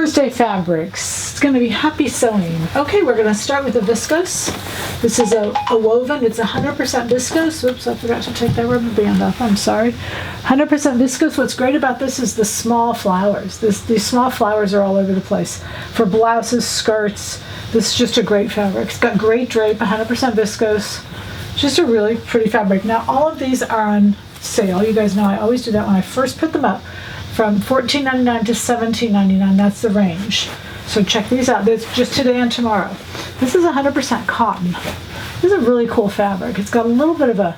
Thursday fabrics. It's going to be happy sewing. Okay, we're going to start with the viscose. This is a woven. It's 100% viscose. Oops, I forgot to take that rubber band off. I'm sorry. 100% viscose. What's great about this is the small flowers. These small flowers are all over the place. For blouses, skirts, this is just a great fabric. It's got great drape, 100% viscose. Just a really pretty fabric. Now, all of these are on sale. You guys know I always do that when I first put them up. From $14.99 to $17.99, that's the range. So check these out. That's just today and tomorrow. This is 100% cotton. This is a really cool fabric. It's got a little bit of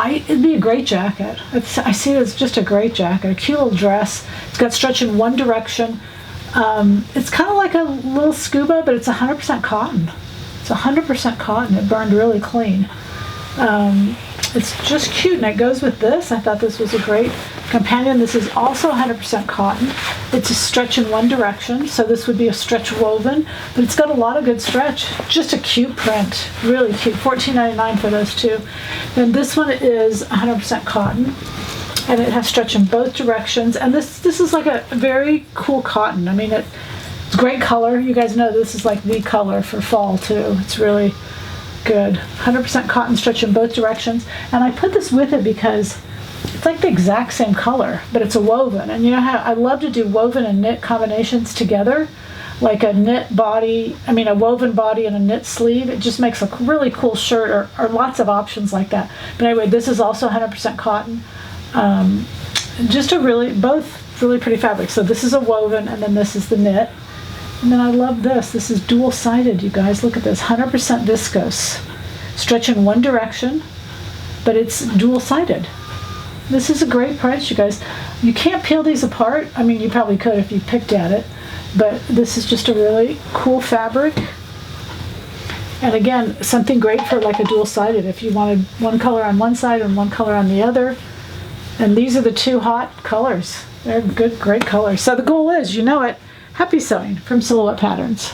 it'd be a great jacket. I see it as just a great jacket, a cute little dress. It's got stretch in one direction. It's kind of like a little scuba, but it's 100% cotton. It's 100% cotton. It burned really clean. It's just cute, and it goes with this. I thought this was a great companion. This is also 100% cotton. It's a stretch in one direction, so this would be a stretch woven, but it's got a lot of good stretch. Just a cute print, really cute. $14.99 for those two. Then this one is 100% cotton, and it has stretch in both directions. And this is like a very cool cotton. I mean, it's great color. You guys know this is like the color for fall too. It's really good. 100% cotton, stretch in both directions. And I put this with it because it's like the exact same color, but it's a woven. And you know how I love to do woven and knit combinations together, like a knit body, a woven body and a knit sleeve. It just makes a really cool shirt, or lots of options like that. But anyway, this is also 100% cotton. Just both really pretty fabrics. So this is a woven, and then this is the knit. And then I love this. This is dual-sided, you guys. Look at this. 100% viscose. Stretch in one direction, but it's dual-sided. This is a great price, you guys. You can't peel these apart. I mean, you probably could if you picked at it, but this is just a really cool fabric. And again, something great for like a dual-sided if you wanted one color on one side and one color on the other. And these are the two hot colors. They're good, great colors. So the goal is, you know it, happy sewing from Silhouette Patterns.